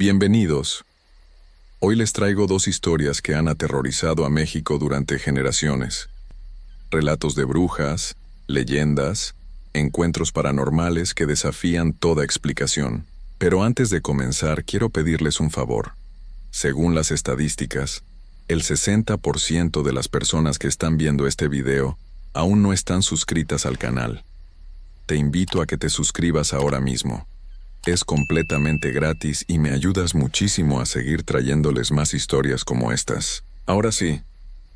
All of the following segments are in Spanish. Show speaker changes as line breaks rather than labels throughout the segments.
Bienvenidos. Hoy les traigo dos historias que han aterrorizado a México durante generaciones. Relatos de brujas, leyendas, encuentros paranormales que desafían toda explicación. Pero antes de comenzar, quiero pedirles un favor. Según las estadísticas, el 60% de las personas que están viendo este video aún no están suscritas al canal. Te invito a que te suscribas ahora mismo. Es completamente gratis y me ayudas muchísimo a seguir trayéndoles más historias como estas. Ahora sí,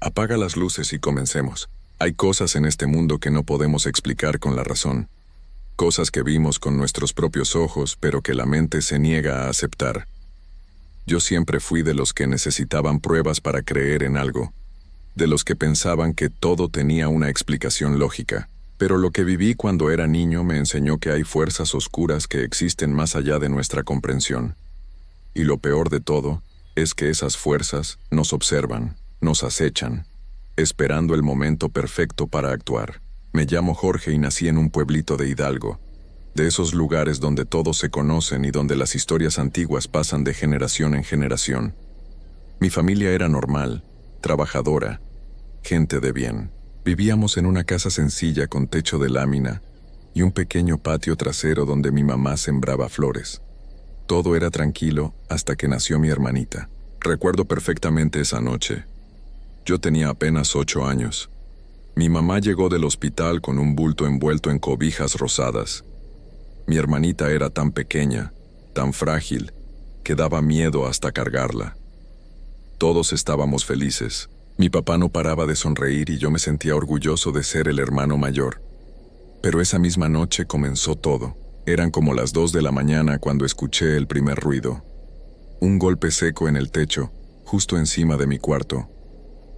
apaga las luces y comencemos. Hay cosas en este mundo que no podemos explicar con la razón. Cosas que vimos con nuestros propios ojos, pero que la mente se niega a aceptar. Yo siempre fui de los que necesitaban pruebas para creer en algo, de los que pensaban que todo tenía una explicación lógica. Pero lo que viví cuando era niño me enseñó que hay fuerzas oscuras que existen más allá de nuestra comprensión. Y lo peor de todo es que esas fuerzas nos observan, nos acechan, esperando el momento perfecto para actuar. Me llamo Jorge y nací en un pueblito de Hidalgo, de esos lugares donde todos se conocen y donde las historias antiguas pasan de generación en generación. Mi familia era normal, trabajadora, gente de bien. Vivíamos en una casa sencilla con techo de lámina y un pequeño patio trasero donde mi mamá sembraba flores. Todo era tranquilo hasta que nació mi hermanita. Recuerdo perfectamente esa noche. Yo tenía apenas 8 años. Mi mamá llegó del hospital con un bulto envuelto en cobijas rosadas. Mi hermanita era tan pequeña, tan frágil, que daba miedo hasta cargarla. Todos estábamos felices. Mi papá no paraba de sonreír y yo me sentía orgulloso de ser el hermano mayor. Pero esa misma noche comenzó todo. Eran como las 2 de la mañana cuando escuché el primer ruido. Un golpe seco en el techo, justo encima de mi cuarto.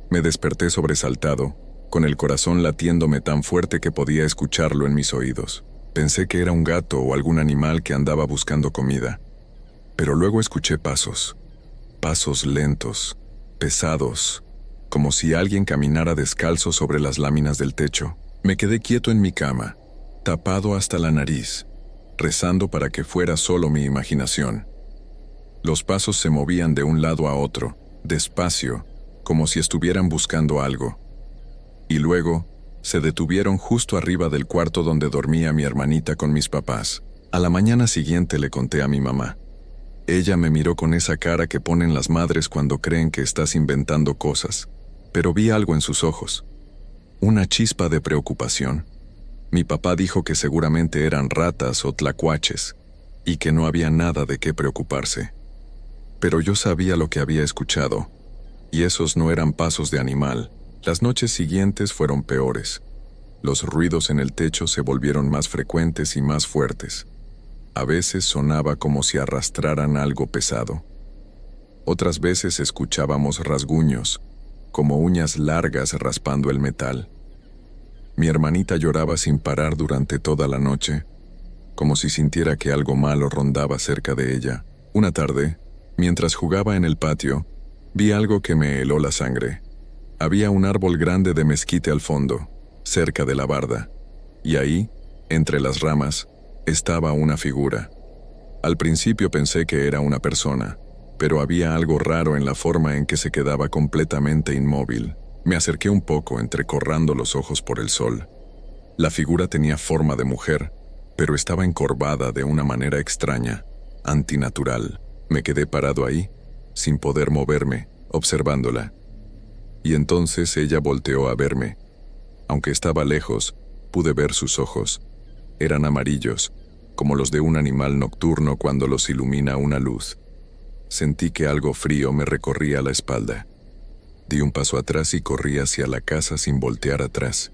Me desperté sobresaltado, con el corazón latiéndome tan fuerte que podía escucharlo en mis oídos. Pensé que era un gato o algún animal que andaba buscando comida. Pero luego escuché pasos. Pasos lentos, pesados, como si alguien caminara descalzo sobre las láminas del techo. Me quedé quieto en mi cama, tapado hasta la nariz, rezando para que fuera solo mi imaginación. Los pasos se movían de un lado a otro, despacio, como si estuvieran buscando algo. Y luego, se detuvieron justo arriba del cuarto donde dormía mi hermanita con mis papás. A la mañana siguiente le conté a mi mamá. Ella me miró con esa cara que ponen las madres cuando creen que estás inventando cosas. Pero vi algo en sus ojos. Una chispa de preocupación. Mi papá dijo que seguramente eran ratas o tlacuaches, y que no había nada de qué preocuparse. Pero yo sabía lo que había escuchado, y esos no eran pasos de animal. Las noches siguientes fueron peores. Los ruidos en el techo se volvieron más frecuentes y más fuertes. A veces sonaba como si arrastraran algo pesado. Otras veces escuchábamos rasguños, como uñas largas raspando el metal. Mi hermanita lloraba sin parar durante toda la noche, como si sintiera que algo malo rondaba cerca de ella. Una tarde, mientras jugaba en el patio, vi algo que me heló la sangre. Había un árbol grande de mezquite al fondo, cerca de la barda, y ahí, entre las ramas, estaba una figura. Al principio pensé que era una persona, pero había algo raro en la forma en que se quedaba completamente inmóvil. Me acerqué un poco, entrecorrando los ojos por el sol. La figura tenía forma de mujer, pero estaba encorvada de una manera extraña, antinatural. Me quedé parado ahí, sin poder moverme, observándola. Y entonces ella volteó a verme. Aunque estaba lejos, pude ver sus ojos. Eran amarillos, como los de un animal nocturno cuando los ilumina una luz. Sentí que algo frío me recorría la espalda. Di un paso atrás y corrí hacia la casa sin voltear atrás.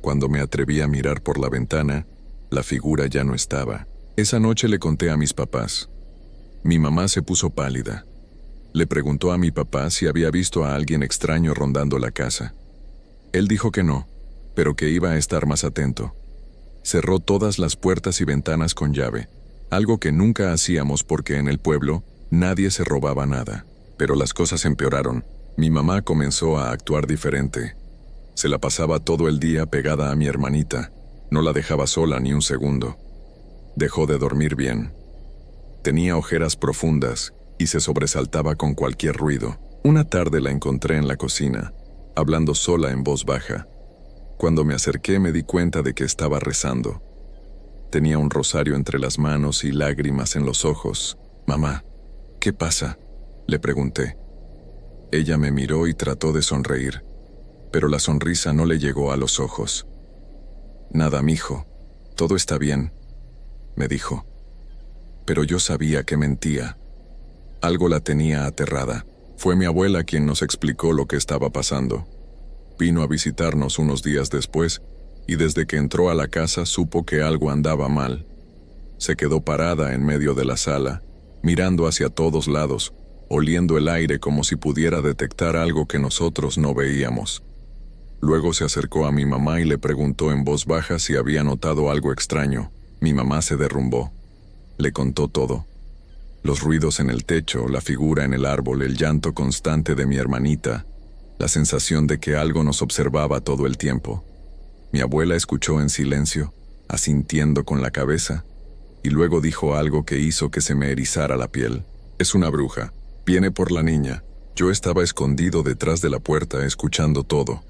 Cuando me atreví a mirar por la ventana, la figura ya no estaba. Esa noche le conté a mis papás. Mi mamá se puso pálida. Le preguntó a mi papá si había visto a alguien extraño rondando la casa. Él dijo que no, pero que iba a estar más atento. Cerró todas las puertas y ventanas con llave, algo que nunca hacíamos porque en el pueblo nadie se robaba nada. Pero las cosas empeoraron. Mi mamá comenzó a actuar diferente. Se la pasaba todo el día pegada a mi hermanita. No la dejaba sola ni un segundo. Dejó de dormir bien. Tenía ojeras profundas y se sobresaltaba con cualquier ruido. Una tarde la encontré en la cocina, hablando sola en voz baja. Cuando me acerqué me di cuenta de que estaba rezando. Tenía un rosario entre las manos y lágrimas en los ojos. «Mamá, ¿qué pasa?», le pregunté. Ella me miró y trató de sonreír, pero la sonrisa no le llegó a los ojos. «Nada, mijo, todo está bien», me dijo. Pero yo sabía que mentía. Algo la tenía aterrada. Fue mi abuela quien nos explicó lo que estaba pasando. Vino a visitarnos unos días después, y desde que entró a la casa supo que algo andaba mal. Se quedó parada en medio de la sala, mirando hacia todos lados, oliendo el aire como si pudiera detectar algo que nosotros no veíamos. Luego se acercó a mi mamá y le preguntó en voz baja si había notado algo extraño. Mi mamá se derrumbó. Le contó todo. Los ruidos en el techo, la figura en el árbol, el llanto constante de mi hermanita, la sensación de que algo nos observaba todo el tiempo. Mi abuela escuchó en silencio, asintiendo con la cabeza, y luego dijo algo que hizo que se me erizara la piel. «Es una bruja. Viene por la niña». Yo estaba escondido detrás de la puerta, escuchando todo.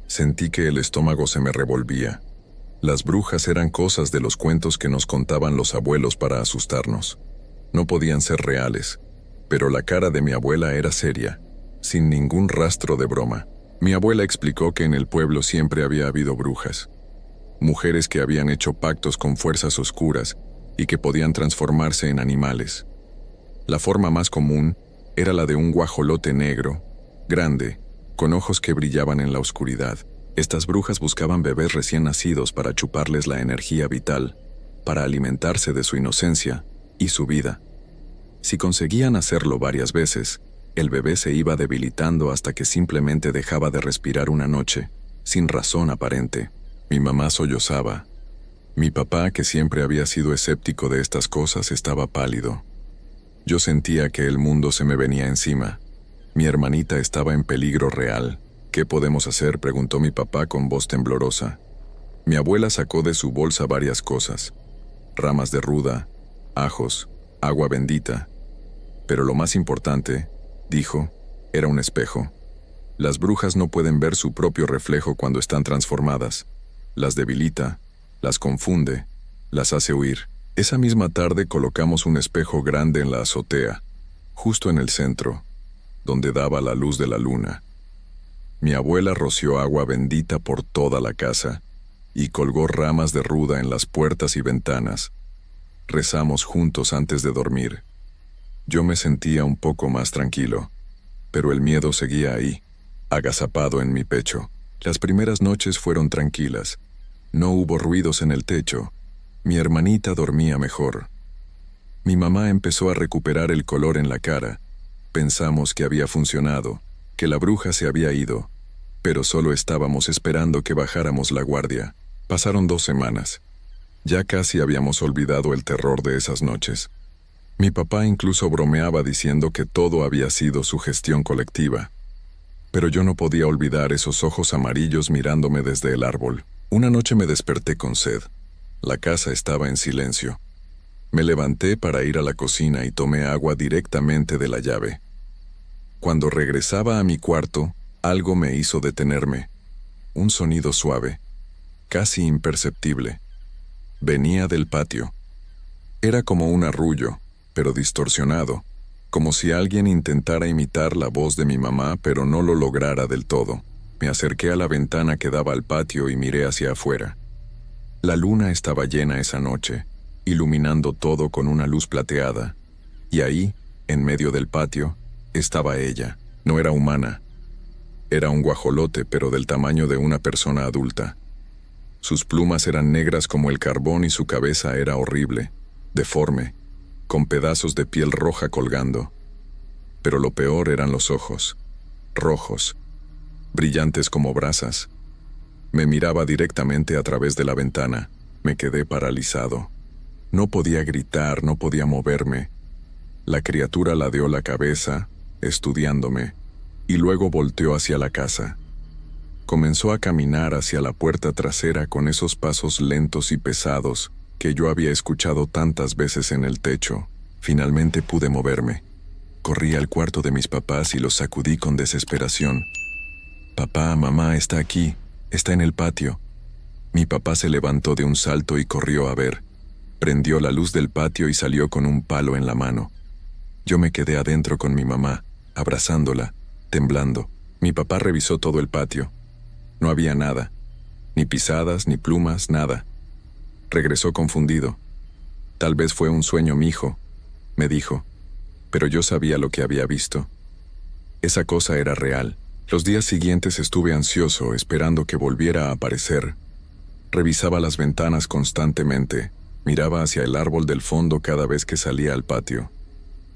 Sentí que el estómago se me revolvía. Las brujas eran cosas de los cuentos que nos contaban los abuelos para asustarnos. No podían ser reales, pero la cara de mi abuela era seria, sin ningún rastro de broma. Mi abuela explicó que en el pueblo siempre había habido brujas, mujeres que habían hecho pactos con fuerzas oscuras y que podían transformarse en animales. La forma más común era la de un guajolote negro, grande, con ojos que brillaban en la oscuridad. Estas brujas buscaban bebés recién nacidos para chuparles la energía vital, para alimentarse de su inocencia y su vida. Si conseguían hacerlo varias veces, el bebé se iba debilitando hasta que simplemente dejaba de respirar una noche, sin razón aparente. Mi mamá sollozaba. Mi papá, que siempre había sido escéptico de estas cosas, estaba pálido. Yo sentía que el mundo se me venía encima. Mi hermanita estaba en peligro real. «¿Qué podemos hacer?», preguntó mi papá con voz temblorosa. Mi abuela sacó de su bolsa varias cosas: ramas de ruda, ajos, agua bendita. Pero lo más importante, dijo, era un espejo. Las brujas no pueden ver su propio reflejo cuando están transformadas. Las debilita, las confunde, las hace huir. Esa misma tarde colocamos un espejo grande en la azotea, justo en el centro, donde daba la luz de la luna. Mi abuela roció agua bendita por toda la casa y colgó ramas de ruda en las puertas y ventanas. Rezamos juntos antes de dormir. Yo me sentía un poco más tranquilo, pero el miedo seguía ahí, agazapado en mi pecho. Las primeras noches fueron tranquilas. No hubo ruidos en el techo. Mi hermanita dormía mejor. Mi mamá empezó a recuperar el color en la cara. Pensamos que había funcionado, que la bruja se había ido, pero solo estábamos esperando que bajáramos la guardia. Pasaron 2 semanas. Ya casi habíamos olvidado el terror de esas noches. Mi papá incluso bromeaba diciendo que todo había sido sugestión colectiva. Pero yo no podía olvidar esos ojos amarillos mirándome desde el árbol. Una noche me desperté con sed. La casa estaba en silencio. Me levanté para ir a la cocina y tomé agua directamente de la llave. Cuando regresaba a mi cuarto, algo me hizo detenerme. Un sonido suave, casi imperceptible. Venía del patio. Era como un arrullo, pero distorsionado, como si alguien intentara imitar la voz de mi mamá, pero no lo lograra del todo. Me acerqué a la ventana que daba al patio y miré hacia afuera. La luna estaba llena esa noche, iluminando todo con una luz plateada, y ahí, en medio del patio, estaba ella. No era humana. Era un guajolote, pero del tamaño de una persona adulta. Sus plumas eran negras como el carbón y su cabeza era horrible, deforme, con pedazos de piel roja colgando. Pero lo peor eran los ojos, rojos, brillantes como brasas. Me miraba directamente a través de la ventana. Me quedé paralizado. No podía gritar, no podía moverme. La criatura ladeó la cabeza, estudiándome, y luego volteó hacia la casa. Comenzó a caminar hacia la puerta trasera con esos pasos lentos y pesados que yo había escuchado tantas veces en el techo. Finalmente pude moverme. Corrí al cuarto de mis papás y los sacudí con desesperación. «Papá, mamá, está aquí, está en el patio». Mi papá se levantó de un salto y corrió a ver. Prendió la luz del patio y salió con un palo en la mano. Yo me quedé adentro con mi mamá, abrazándola, temblando. Mi papá revisó todo el patio. No había nada, ni pisadas, ni plumas, nada. Regresó confundido. «Tal vez fue un sueño, mijo», me dijo, pero yo sabía lo que había visto. Esa cosa era real. Los días siguientes estuve ansioso, esperando que volviera a aparecer. Revisaba las ventanas constantemente, miraba hacia el árbol del fondo cada vez que salía al patio.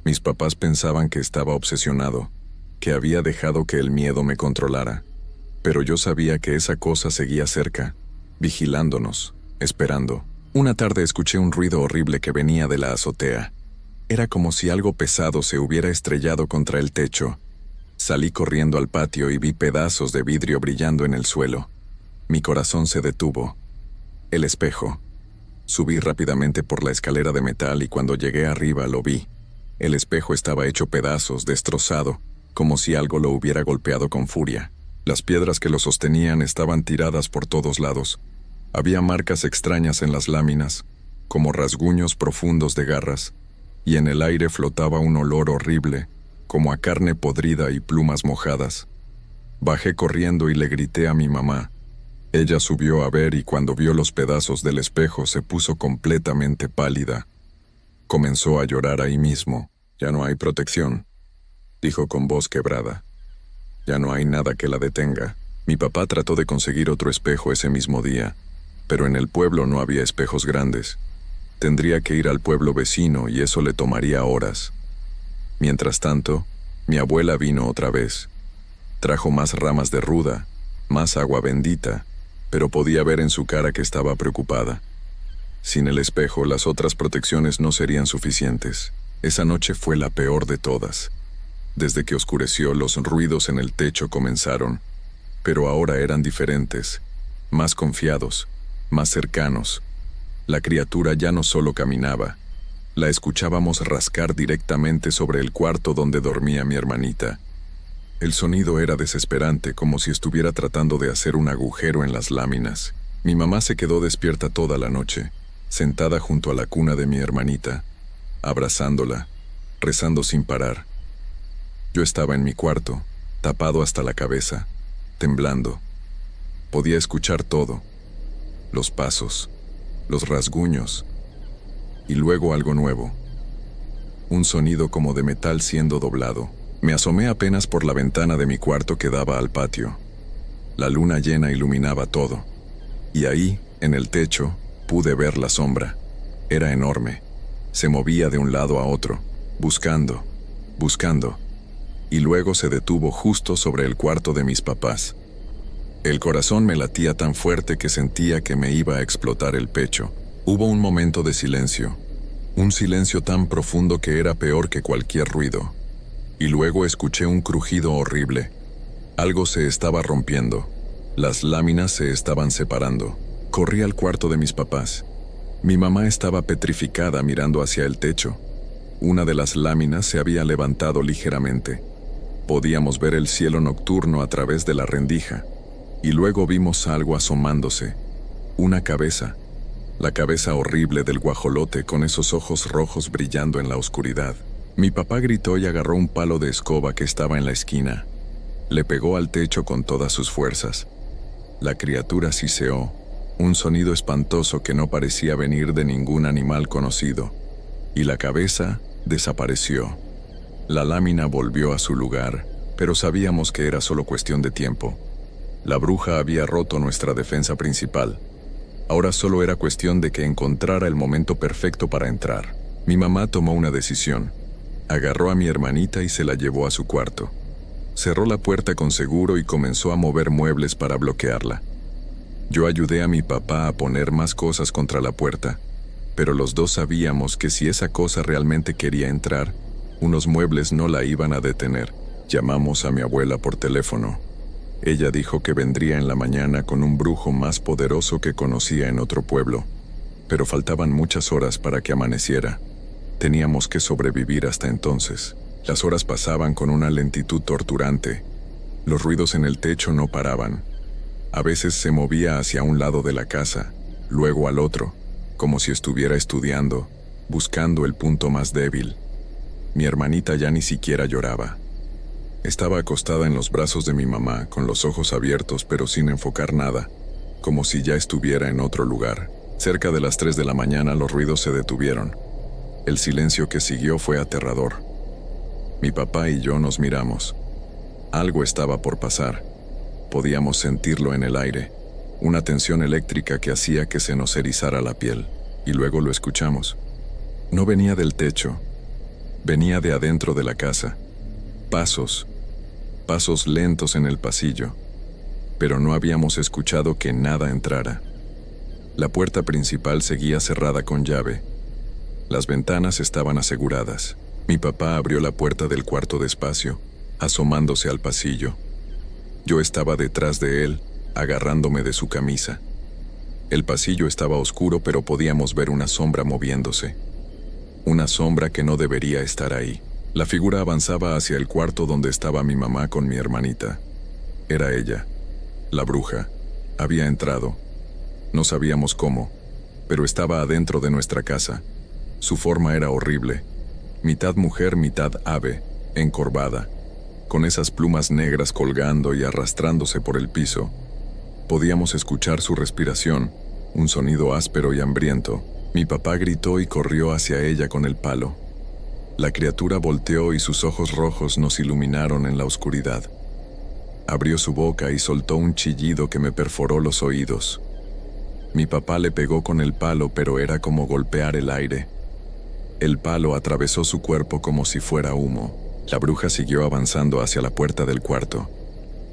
Mis papás pensaban que estaba obsesionado, que había dejado que el miedo me controlara. Pero yo sabía que esa cosa seguía cerca, vigilándonos, esperando. Una tarde escuché un ruido horrible que venía de la azotea. Era como si algo pesado se hubiera estrellado contra el techo. Salí corriendo al patio y vi pedazos de vidrio brillando en el suelo. Mi corazón se detuvo. El espejo. Subí rápidamente por la escalera de metal y cuando llegué arriba lo vi. El espejo estaba hecho pedazos, destrozado, como si algo lo hubiera golpeado con furia. Las piedras que lo sostenían estaban tiradas por todos lados. Había marcas extrañas en las láminas, como rasguños profundos de garras, y en el aire flotaba un olor horrible, como a carne podrida y plumas mojadas. Bajé corriendo y le grité a mi mamá. Ella subió a ver y cuando vio los pedazos del espejo se puso completamente pálida. Comenzó a llorar ahí mismo. «Ya no hay protección», dijo con voz quebrada. «Ya no hay nada que la detenga». Mi papá trató de conseguir otro espejo ese mismo día, pero en el pueblo no había espejos grandes. Tendría que ir al pueblo vecino y eso le tomaría horas. Mientras tanto, mi abuela vino otra vez. Trajo más ramas de ruda, más agua bendita, pero podía ver en su cara que estaba preocupada. Sin el espejo, las otras protecciones no serían suficientes. Esa noche fue la peor de todas. Desde que oscureció, los ruidos en el techo comenzaron, pero ahora eran diferentes, más confiados, más cercanos. La criatura ya no solo caminaba, la escuchábamos rascar directamente sobre el cuarto donde dormía mi hermanita. El sonido era desesperante, como si estuviera tratando de hacer un agujero en las láminas. Mi mamá se quedó despierta toda la noche, sentada junto a la cuna de mi hermanita, abrazándola, rezando sin parar. Yo estaba en mi cuarto, tapado hasta la cabeza, temblando. Podía escuchar todo, los pasos, los rasguños, y luego algo nuevo. Un sonido como de metal siendo doblado. Me asomé apenas por la ventana de mi cuarto que daba al patio. La luna llena iluminaba todo. Y ahí, en el techo, pude ver la sombra. Era enorme. Se movía de un lado a otro, buscando, buscando. Y luego se detuvo justo sobre el cuarto de mis papás. El corazón me latía tan fuerte que sentía que me iba a explotar el pecho. Hubo un momento de silencio. Un silencio tan profundo que era peor que cualquier ruido. Y luego escuché un crujido horrible. Algo se estaba rompiendo. Las láminas se estaban separando. Corrí al cuarto de mis papás. Mi mamá estaba petrificada mirando hacia el techo. Una de las láminas se había levantado ligeramente. Podíamos ver el cielo nocturno a través de la rendija. Y luego vimos algo asomándose. Una cabeza. La cabeza horrible del guajolote con esos ojos rojos brillando en la oscuridad. Mi papá gritó y agarró un palo de escoba que estaba en la esquina. Le pegó al techo con todas sus fuerzas. La criatura siseó, un sonido espantoso que no parecía venir de ningún animal conocido. Y la cabeza desapareció. La lámina volvió a su lugar, pero sabíamos que era solo cuestión de tiempo. La bruja había roto nuestra defensa principal. Ahora solo era cuestión de que encontrara el momento perfecto para entrar. Mi mamá tomó una decisión. Agarró a mi hermanita y se la llevó a su cuarto. Cerró la puerta con seguro y comenzó a mover muebles para bloquearla. Yo ayudé a mi papá a poner más cosas contra la puerta, pero los dos sabíamos que si esa cosa realmente quería entrar, unos muebles no la iban a detener. Llamamos a mi abuela por teléfono. Ella dijo que vendría en la mañana con un brujo más poderoso que conocía en otro pueblo, pero faltaban muchas horas para que amaneciera. Teníamos que sobrevivir hasta entonces. Las horas pasaban con una lentitud torturante. Los ruidos en el techo no paraban. A veces se movía hacia un lado de la casa, luego al otro, como si estuviera estudiando, buscando el punto más débil. Mi hermanita ya ni siquiera lloraba. Estaba acostada en los brazos de mi mamá, con los ojos abiertos pero sin enfocar nada, como si ya estuviera en otro lugar. Cerca de las 3 de la mañana los ruidos se detuvieron. El silencio que siguió fue aterrador. Mi papá y yo nos miramos. Algo estaba por pasar. Podíamos sentirlo en el aire, una tensión eléctrica que hacía que se nos erizara la piel, y luego lo escuchamos. No venía del techo, venía de adentro de la casa. Pasos lentos en el pasillo, pero no habíamos escuchado que nada entrara. La puerta principal seguía cerrada con llave. Las ventanas estaban aseguradas. Mi papá abrió la puerta del cuarto despacio, asomándose al pasillo. Yo estaba detrás de él, agarrándome de su camisa. El pasillo estaba oscuro, pero podíamos ver una sombra moviéndose. Una sombra que no debería estar ahí. La figura avanzaba hacia el cuarto donde estaba mi mamá con mi hermanita. Era ella, la bruja. Había entrado. No sabíamos cómo, pero estaba adentro de nuestra casa. Su forma era horrible. Mitad mujer, mitad ave, encorvada, con esas plumas negras colgando y arrastrándose por el piso. Podíamos escuchar su respiración, un sonido áspero y hambriento. Mi papá gritó y corrió hacia ella con el palo. La criatura volteó y sus ojos rojos nos iluminaron en la oscuridad. Abrió su boca y soltó un chillido que me perforó los oídos. Mi papá le pegó con el palo, pero era como golpear el aire. El palo atravesó su cuerpo como si fuera humo. La bruja siguió avanzando hacia la puerta del cuarto.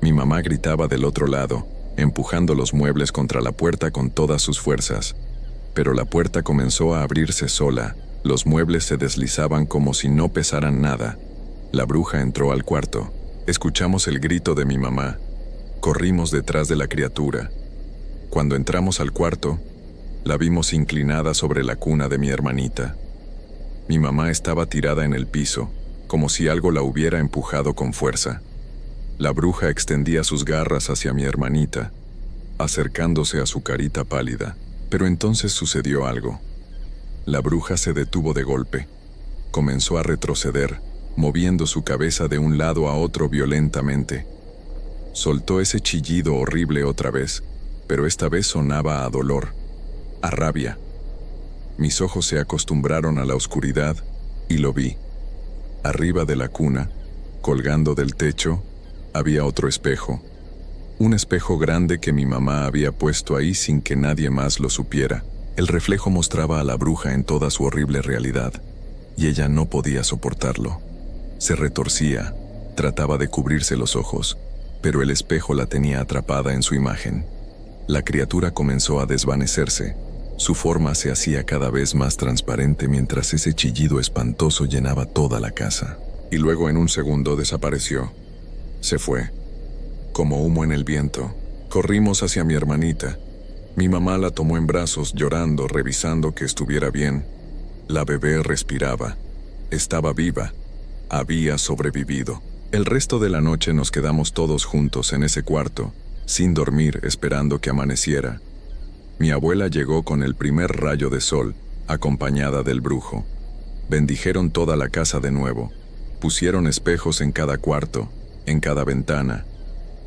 Mi mamá gritaba del otro lado, empujando los muebles contra la puerta con todas sus fuerzas. Pero la puerta comenzó a abrirse sola. Los muebles se deslizaban como si no pesaran nada. La bruja entró al cuarto. Escuchamos el grito de mi mamá. Corrimos detrás de la criatura. Cuando entramos al cuarto, la vimos inclinada sobre la cuna de mi hermanita. Mi mamá estaba tirada en el piso, como si algo la hubiera empujado con fuerza. La bruja extendía sus garras hacia mi hermanita, acercándose a su carita pálida. Pero entonces sucedió algo. La bruja se detuvo de golpe. Comenzó a retroceder, moviendo su cabeza de un lado a otro violentamente. Soltó ese chillido horrible otra vez, pero esta vez sonaba a dolor, a rabia. Mis ojos se acostumbraron a la oscuridad y lo vi. Arriba de la cuna, colgando del techo, había otro espejo. Un espejo grande que mi mamá había puesto ahí sin que nadie más lo supiera. El reflejo mostraba a la bruja en toda su horrible realidad, y ella no podía soportarlo. Se retorcía, trataba de cubrirse los ojos, pero el espejo la tenía atrapada en su imagen. La criatura comenzó a desvanecerse. Su forma se hacía cada vez más transparente mientras ese chillido espantoso llenaba toda la casa. Y luego en un segundo desapareció. Se fue, como humo en el viento. Corrimos hacia mi hermanita. Mi mamá la tomó en brazos, llorando, revisando que estuviera bien. La bebé respiraba. Estaba viva. Había sobrevivido. El resto de la noche nos quedamos todos juntos en ese cuarto, sin dormir, esperando que amaneciera. Mi abuela llegó con el primer rayo de sol, acompañada del brujo. Bendijeron toda la casa de nuevo. Pusieron espejos en cada cuarto, en cada ventana.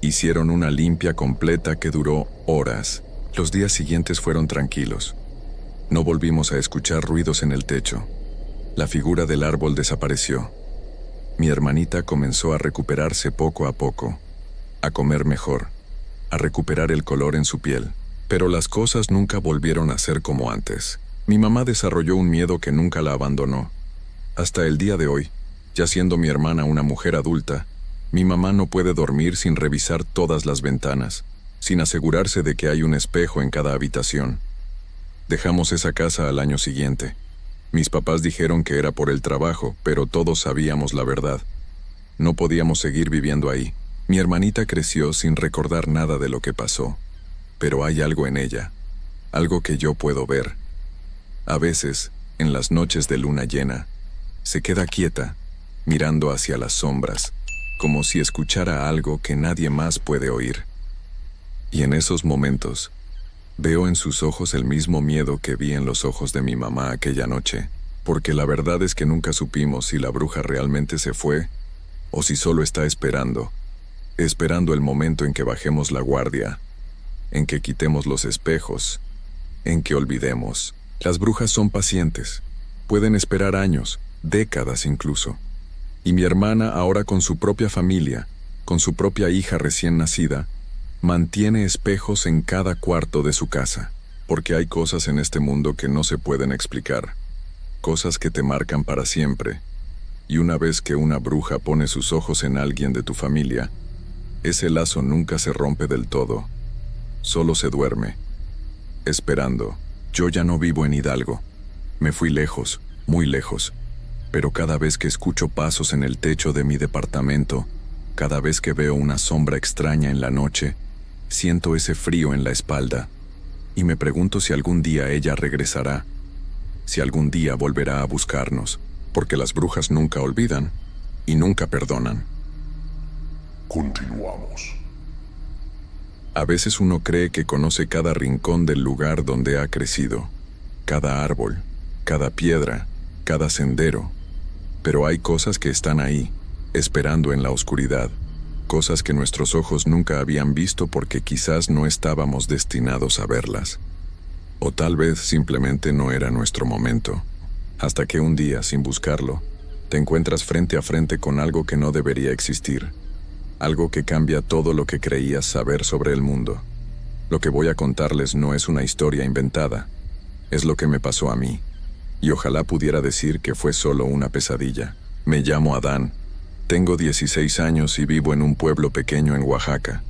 Hicieron una limpia completa que duró horas. Los días siguientes fueron tranquilos. No volvimos a escuchar ruidos en el techo. La figura del árbol desapareció. Mi hermanita comenzó a recuperarse poco a poco, a comer mejor, a recuperar el color en su piel. Pero las cosas nunca volvieron a ser como antes. Mi mamá desarrolló un miedo que nunca la abandonó. Hasta el día de hoy, ya siendo mi hermana una mujer adulta, mi mamá no puede dormir sin revisar todas las ventanas, sin asegurarse de que hay un espejo en cada habitación. Dejamos esa casa al año siguiente. Mis papás dijeron que era por el trabajo, pero todos sabíamos la verdad. No podíamos seguir viviendo ahí. Mi hermanita creció sin recordar nada de lo que pasó. Pero hay algo en ella, algo que yo puedo ver. A veces, en las noches de luna llena, se queda quieta, mirando hacia las sombras, como si escuchara algo que nadie más puede oír. Y en esos momentos, veo en sus ojos el mismo miedo que vi en los ojos de mi mamá aquella noche, porque la verdad es que nunca supimos si la bruja realmente se fue o si solo está esperando el momento en que bajemos la guardia, en que quitemos los espejos, en que olvidemos. Las brujas son pacientes, pueden esperar años, décadas incluso. Y mi hermana, ahora con su propia familia, con su propia hija recién nacida, mantiene espejos en cada cuarto de su casa, porque hay cosas en este mundo que no se pueden explicar, cosas que te marcan para siempre. Y una vez que una bruja pone sus ojos en alguien de tu familia, ese lazo nunca se rompe del todo, solo se duerme, esperando. Yo ya no vivo en Hidalgo, me fui lejos, muy lejos, pero cada vez que escucho pasos en el techo de mi departamento, cada vez que veo una sombra extraña en la noche, siento ese frío en la espalda, y me pregunto si algún día ella regresará, si algún día volverá a buscarnos, porque las brujas nunca olvidan y nunca perdonan.
Continuamos.
A veces uno cree que conoce cada rincón del lugar donde ha crecido, cada árbol, cada piedra, cada sendero, pero hay cosas que están ahí, esperando en la oscuridad, cosas que nuestros ojos nunca habían visto porque quizás no estábamos destinados a verlas. O tal vez simplemente no era nuestro momento, hasta que un día, sin buscarlo, te encuentras frente a frente con algo que no debería existir. Algo que cambia todo lo que creías saber sobre el mundo. Lo que voy a contarles no es una historia inventada, es lo que me pasó a mí, y ojalá pudiera decir que fue solo una pesadilla. Me llamo Adán, tengo 16 años y vivo en un pueblo pequeño en Oaxaca.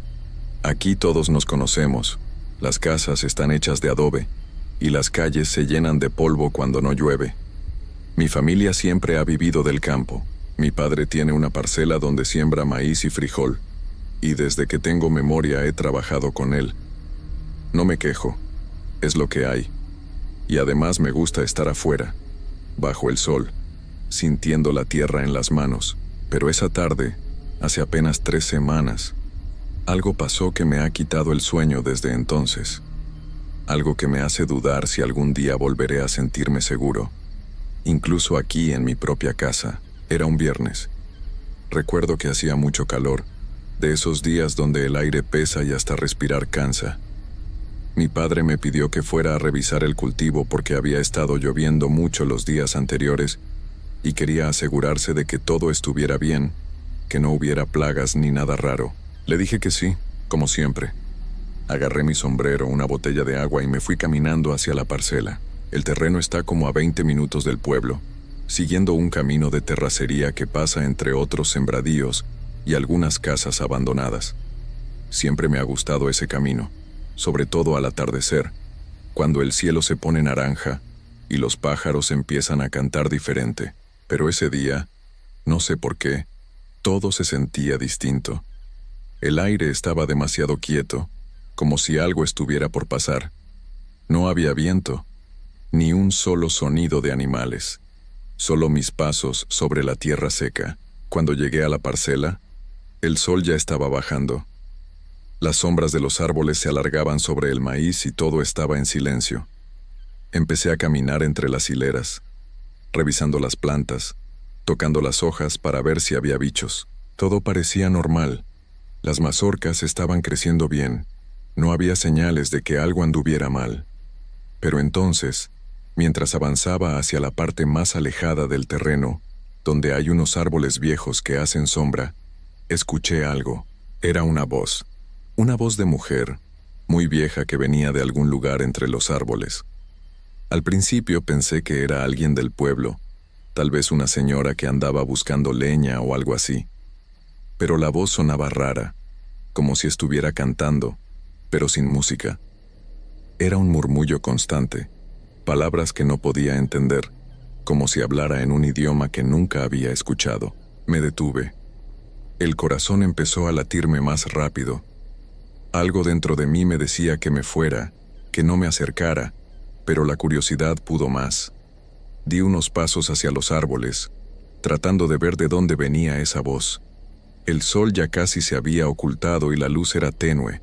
Aquí todos nos conocemos, las casas están hechas de adobe, y las calles se llenan de polvo cuando no llueve. Mi familia siempre ha vivido del campo. Mi padre tiene una parcela donde siembra maíz y frijol, y desde que tengo memoria he trabajado con él. No me quejo, es lo que hay. Y además me gusta estar afuera, bajo el sol, sintiendo la tierra en las manos. Pero esa tarde, hace apenas 3 semanas, algo pasó que me ha quitado el sueño desde entonces. Algo que me hace dudar si algún día volveré a sentirme seguro, incluso aquí en mi propia casa. Era un viernes. Recuerdo que hacía mucho calor, de esos días donde el aire pesa y hasta respirar cansa. Mi padre me pidió que fuera a revisar el cultivo porque había estado lloviendo mucho los días anteriores y quería asegurarse de que todo estuviera bien, que no hubiera plagas ni nada raro. Le dije que sí, como siempre. Agarré mi sombrero, una botella de agua y me fui caminando hacia la parcela. El terreno está como a 20 minutos del pueblo, siguiendo un camino de terracería que pasa entre otros sembradíos y algunas casas abandonadas. Siempre me ha gustado ese camino, sobre todo al atardecer, cuando el cielo se pone naranja y los pájaros empiezan a cantar diferente. Pero ese día, no sé por qué, todo se sentía distinto. El aire estaba demasiado quieto, como si algo estuviera por pasar. No había viento, ni un solo sonido de animales. Solo mis pasos sobre la tierra seca. Cuando llegué a la parcela, el sol ya estaba bajando. Las sombras de los árboles se alargaban sobre el maíz y todo estaba en silencio. Empecé a caminar entre las hileras, revisando las plantas, tocando las hojas para ver si había bichos. Todo parecía normal. Las mazorcas estaban creciendo bien. No había señales de que algo anduviera mal. Pero entonces, mientras avanzaba hacia la parte más alejada del terreno, donde hay unos árboles viejos que hacen sombra, escuché algo. Era una voz de mujer, muy vieja que venía de algún lugar entre los árboles. Al principio pensé que era alguien del pueblo, tal vez una señora que andaba buscando leña o algo así. Pero la voz sonaba rara, como si estuviera cantando, pero sin música. Era un murmullo constante, palabras que no podía entender, como si hablara en un idioma que nunca había escuchado. Me detuve. El corazón empezó a latirme más rápido. Algo dentro de mí me decía que me fuera, que no me acercara, pero la curiosidad pudo más. Di unos pasos hacia los árboles, tratando de ver de dónde venía esa voz. El sol ya casi se había ocultado y la luz era tenue.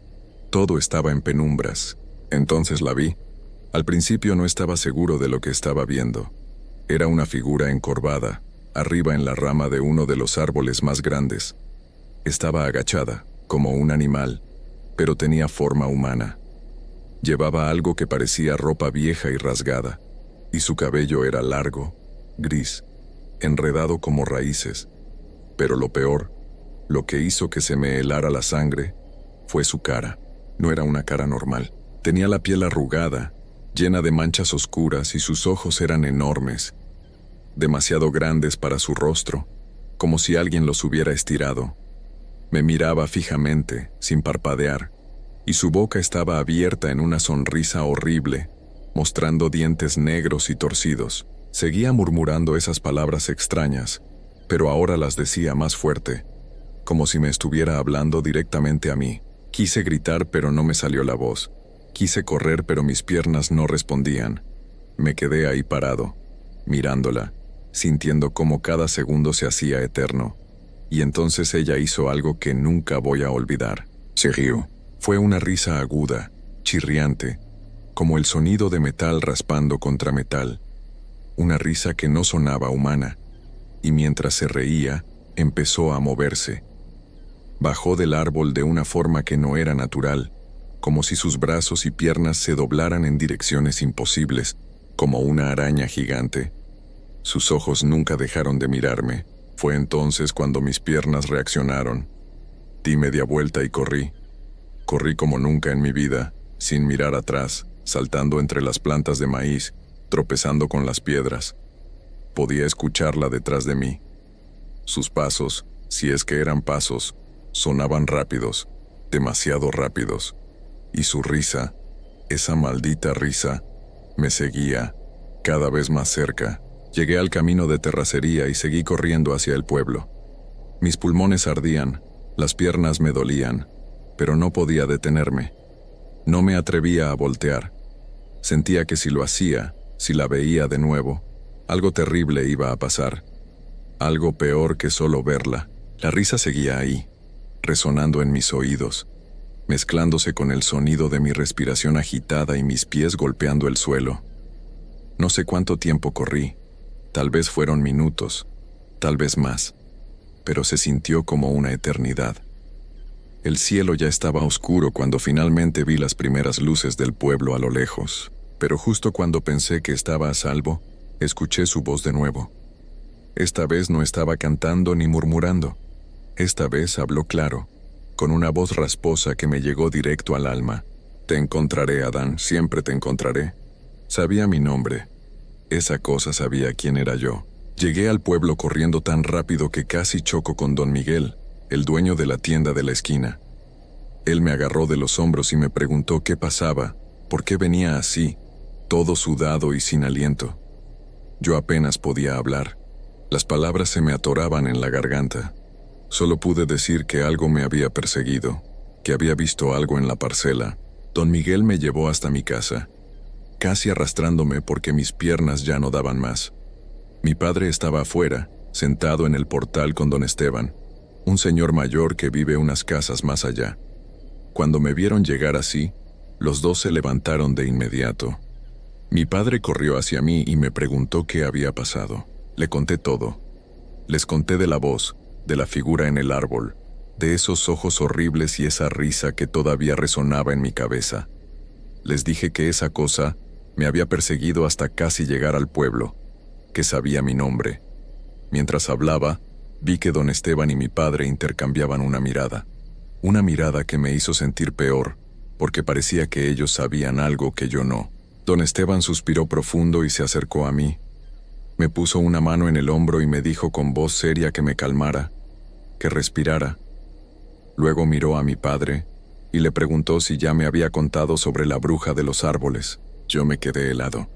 Todo estaba en penumbras. Entonces la vi. Al principio no estaba seguro de lo que estaba viendo. Era una figura encorvada, arriba en la rama de uno de los árboles más grandes. Estaba agachada, como un animal, pero tenía forma humana. Llevaba algo que parecía ropa vieja y rasgada, y su cabello era largo, gris, enredado como raíces. Pero lo peor, lo que hizo que se me helara la sangre, fue su cara. No era una cara normal. Tenía la piel arrugada, llena de manchas oscuras, y sus ojos eran enormes, demasiado grandes para su rostro, como si alguien los hubiera estirado. Me miraba fijamente, sin parpadear, y su boca estaba abierta en una sonrisa horrible, mostrando dientes negros y torcidos. Seguía murmurando esas palabras extrañas, pero ahora las decía más fuerte, como si me estuviera hablando directamente a mí. Quise gritar, pero no me salió la voz. Quise correr, pero mis piernas no respondían. Me quedé ahí parado, mirándola, sintiendo cómo cada segundo se hacía eterno. Y entonces ella hizo algo que nunca voy a olvidar. Se rió. Fue una risa aguda, chirriante, como el sonido de metal raspando contra metal. Una risa que no sonaba humana. Y mientras se reía, empezó a moverse. Bajó del árbol de una forma que no era natural, como si sus brazos y piernas se doblaran en direcciones imposibles, como una araña gigante. Sus ojos nunca dejaron de mirarme. Fue entonces cuando mis piernas reaccionaron. Di media vuelta y corrí. Corrí como nunca en mi vida, sin mirar atrás, saltando entre las plantas de maíz, tropezando con las piedras. Podía escucharla detrás de mí. Sus pasos, si es que eran pasos, sonaban rápidos, demasiado rápidos. Y su risa, esa maldita risa, me seguía, cada vez más cerca. Llegué al camino de terracería y seguí corriendo hacia el pueblo. Mis pulmones ardían, las piernas me dolían, pero no podía detenerme. No me atrevía a voltear. Sentía que si lo hacía, si la veía de nuevo, algo terrible iba a pasar. Algo peor que solo verla. La risa seguía ahí, resonando en mis oídos, mezclándose con el sonido de mi respiración agitada y mis pies golpeando el suelo. No sé cuánto tiempo corrí. Tal vez fueron minutos, tal vez más, pero se sintió como una eternidad. El cielo ya estaba oscuro cuando finalmente vi las primeras luces del pueblo a lo lejos, pero justo cuando pensé que estaba a salvo, escuché su voz de nuevo. Esta vez no estaba cantando ni murmurando. Esta vez habló claro, con una voz rasposa que me llegó directo al alma. Te encontraré, Adán, siempre te encontraré. Sabía mi nombre. Esa cosa sabía quién era yo. Llegué al pueblo corriendo tan rápido que casi choco con don Miguel, el dueño de la tienda de la esquina. Él me agarró de los hombros y me preguntó qué pasaba, por qué venía así, todo sudado y sin aliento. Yo apenas podía hablar. Las palabras se me atoraban en la garganta. Solo pude decir que algo me había perseguido, que había visto algo en la parcela. Don Miguel me llevó hasta mi casa, casi arrastrándome porque mis piernas ya no daban más. Mi padre estaba afuera, sentado en el portal con don Esteban, un señor mayor que vive unas casas más allá. Cuando me vieron llegar así, los dos se levantaron de inmediato. Mi padre corrió hacia mí y me preguntó qué había pasado. Le conté todo. Les conté de la voz, de la figura en el árbol, de esos ojos horribles y esa risa que todavía resonaba en mi cabeza. Les dije que esa cosa me había perseguido hasta casi llegar al pueblo, que sabía mi nombre. Mientras hablaba, vi que don Esteban y mi padre intercambiaban una mirada que me hizo sentir peor, porque parecía que ellos sabían algo que yo no. Don Esteban suspiró profundo y se acercó a mí. Me puso una mano en el hombro y me dijo con voz seria que me calmara, que respirara. Luego miró a mi padre y le preguntó si ya me había contado sobre la bruja de los árboles. Yo me quedé helado.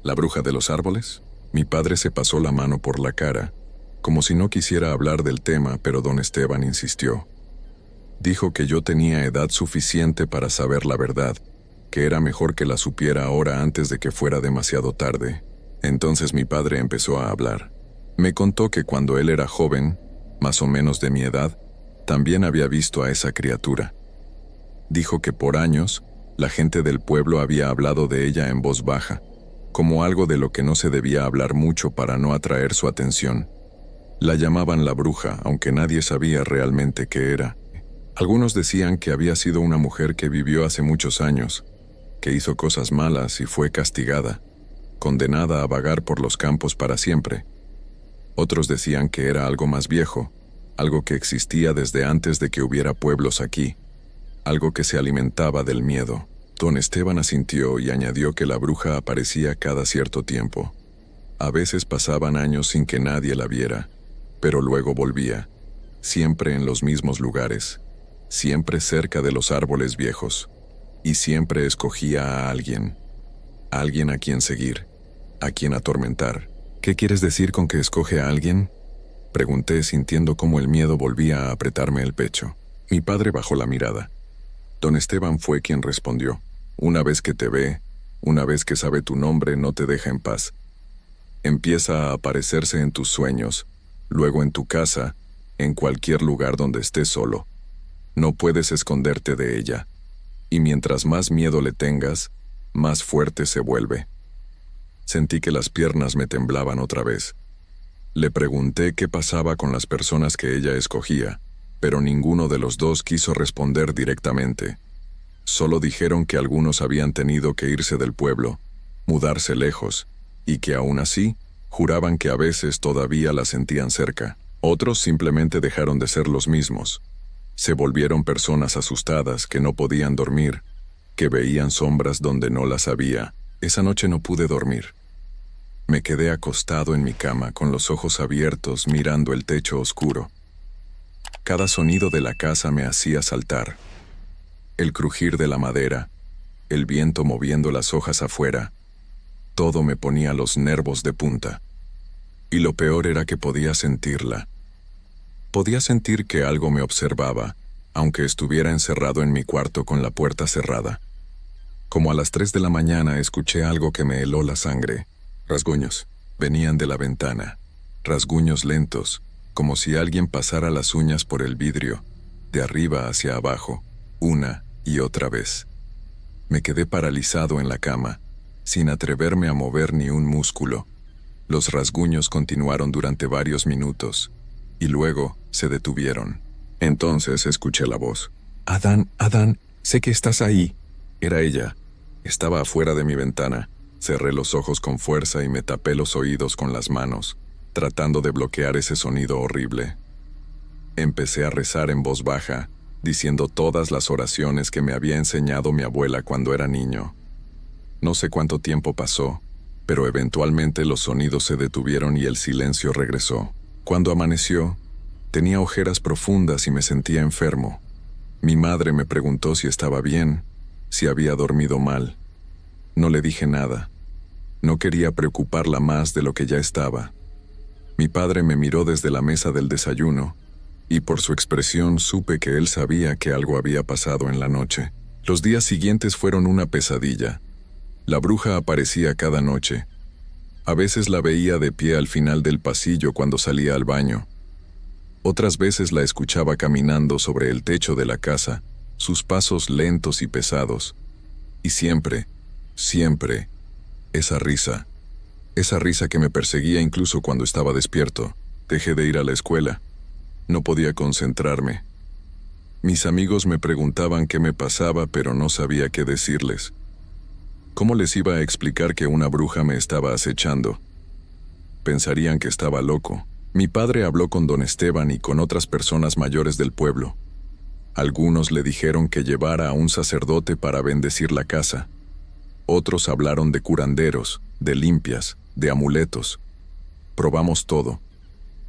¿La bruja de los árboles? Mi padre se pasó la mano por la cara, como si no quisiera hablar del tema, pero don Esteban insistió. Dijo que yo tenía edad suficiente para saber la verdad, que era mejor que la supiera ahora antes de que fuera demasiado tarde. Entonces mi padre empezó a hablar. Me contó que cuando él era joven, más o menos de mi edad, también había visto a esa criatura. Dijo que por años, la gente del pueblo había hablado de ella en voz baja, como algo de lo que no se debía hablar mucho para no atraer su atención. La llamaban la bruja, aunque nadie sabía realmente qué era. Algunos decían que había sido una mujer que vivió hace muchos años, que hizo cosas malas y fue castigada, condenada a vagar por los campos para siempre. Otros decían que era algo más viejo, algo que existía desde antes de que hubiera pueblos aquí, algo que se alimentaba del miedo. Don Esteban asintió y añadió que la bruja aparecía cada cierto tiempo. A veces pasaban años sin que nadie la viera, pero luego volvía, siempre en los mismos lugares, siempre cerca de los árboles viejos, y siempre escogía a alguien a quien seguir, a quien atormentar. ¿Qué quieres decir con que escoge a alguien?, pregunté, sintiendo cómo el miedo volvía a apretarme el pecho. Mi padre bajó la mirada. Don Esteban fue quien respondió: una vez que te ve, una vez que sabe tu nombre, no te deja en paz. Empieza a aparecerse en tus sueños, luego en tu casa, en cualquier lugar donde estés solo. No puedes esconderte de ella, y mientras más miedo le tengas, más fuerte se vuelve. Sentí que las piernas me temblaban otra vez. Le pregunté qué pasaba con las personas que ella escogía, pero ninguno de los dos quiso responder directamente. Solo dijeron que algunos habían tenido que irse del pueblo, mudarse lejos, y que aún así, juraban que a veces todavía la sentían cerca. Otros simplemente dejaron de ser los mismos. Se volvieron personas asustadas que no podían dormir, que veían sombras donde no las había. Esa noche no pude dormir. Me quedé acostado en mi cama con los ojos abiertos mirando el techo oscuro. Cada sonido de la casa me hacía saltar. El crujir de la madera, el viento moviendo las hojas afuera, todo me ponía los nervios de punta. Y lo peor era que podía sentirla. Podía sentir que algo me observaba, aunque estuviera encerrado en mi cuarto con la puerta cerrada. Como a las 3 de la mañana escuché algo que me heló la sangre. Rasguños. Venían de la ventana. Rasguños lentos, como si alguien pasara las uñas por el vidrio, de arriba hacia abajo, una y otra vez. Me quedé paralizado en la cama, sin atreverme a mover ni un músculo. Los rasguños continuaron durante varios minutos, y luego se detuvieron. Entonces escuché la voz. «Adán, Adán, sé que estás ahí». Era ella. Estaba afuera de mi ventana. Cerré los ojos con fuerza y me tapé los oídos con las manos, tratando de bloquear ese sonido horrible. Empecé a rezar en voz baja, diciendo todas las oraciones que me había enseñado mi abuela cuando era niño. No sé cuánto tiempo pasó, pero eventualmente los sonidos se detuvieron y el silencio regresó. Cuando amaneció, tenía ojeras profundas y me sentía enfermo. Mi madre me preguntó si estaba bien, si había dormido mal. No le dije nada. No quería preocuparla más de lo que ya estaba. Mi padre me miró desde la mesa del desayuno, y por su expresión supe que él sabía que algo había pasado en la noche. Los días siguientes fueron una pesadilla. La bruja aparecía cada noche. A veces la veía de pie al final del pasillo cuando salía al baño. Otras veces la escuchaba caminando sobre el techo de la casa, sus pasos lentos y pesados. Y siempre, esa risa que me perseguía incluso cuando estaba despierto. Dejé de ir a la escuela. No podía concentrarme. Mis amigos me preguntaban qué me pasaba, pero no sabía qué decirles. ¿Cómo les iba a explicar que una bruja me estaba acechando? Pensarían que estaba loco. Mi padre habló con don Esteban y con otras personas mayores del pueblo. Algunos le dijeron que llevara a un sacerdote para bendecir la casa. Otros hablaron de curanderos, de limpias, de amuletos. Probamos todo.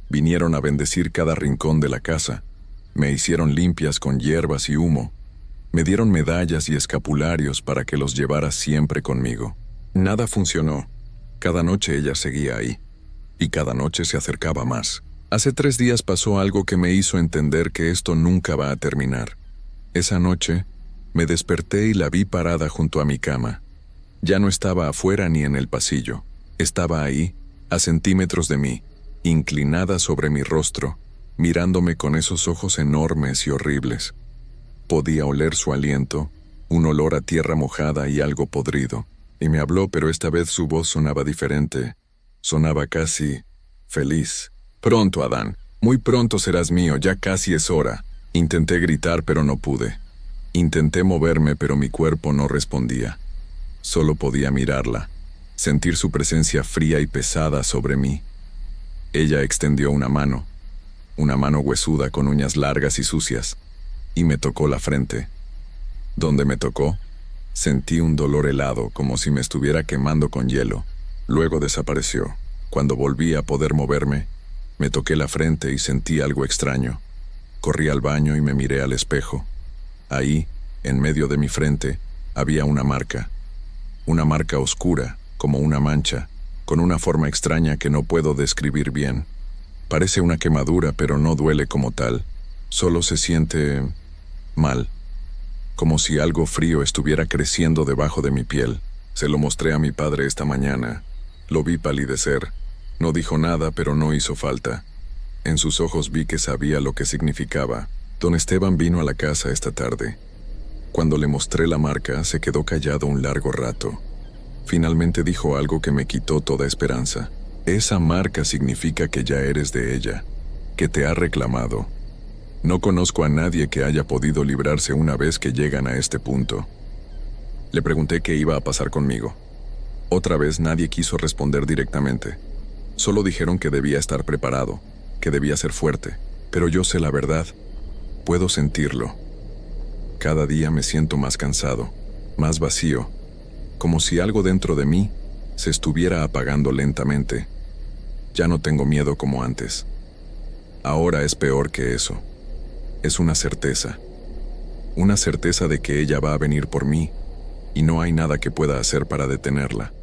Vinieron a bendecir cada rincón de la casa. Me hicieron limpias con hierbas y humo. Me dieron medallas y escapularios para que los llevara siempre conmigo. Nada funcionó. Cada noche ella seguía ahí. Y cada noche se acercaba más. Hace 3 días pasó algo que me hizo entender que esto nunca va a terminar. Esa noche, me desperté y la vi parada junto a mi cama. Ya no estaba afuera ni en el pasillo. Estaba ahí, a centímetros de mí, inclinada sobre mi rostro, mirándome con esos ojos enormes y horribles. Podía oler su aliento, un olor a tierra mojada y algo podrido, y me habló, pero esta vez su voz sonaba diferente. Sonaba casi feliz. «Pronto, Adán, muy pronto serás mío, ya casi es hora». Intenté gritar, pero no pude. Intenté moverme, pero mi cuerpo no respondía. Solo podía mirarla, sentir su presencia fría y pesada sobre mí. Ella extendió una mano huesuda con uñas largas y sucias, y me tocó la frente. Donde me tocó, sentí un dolor helado, como si me estuviera quemando con hielo. Luego desapareció. Cuando volví a poder moverme, me toqué la frente y sentí algo extraño. Corrí al baño y me miré al espejo. Ahí, en medio de mi frente, había una marca oscura, como una mancha, con una forma extraña que no puedo describir bien. Parece una quemadura, pero no duele como tal. Solo se siente mal, como si algo frío estuviera creciendo debajo de mi piel. Se lo mostré a mi padre esta mañana. Lo vi palidecer. No dijo nada, pero no hizo falta. En sus ojos vi que sabía lo que significaba. Don Esteban vino a la casa esta tarde. Cuando le mostré la marca, se quedó callado un largo rato. Finalmente dijo algo que me quitó toda esperanza. Esa marca significa que ya eres de ella, que te ha reclamado. No conozco a nadie que haya podido librarse una vez que llegan a este punto. Le pregunté qué iba a pasar conmigo. Otra vez nadie quiso responder directamente. Solo dijeron que debía estar preparado, que debía ser fuerte. Pero yo sé la verdad. Puedo sentirlo. Cada día me siento más cansado, más vacío, como si algo dentro de mí se estuviera apagando lentamente. Ya no tengo miedo como antes. Ahora es peor que eso. Es una certeza de que ella va a venir por mí, y no hay nada que pueda hacer para detenerla.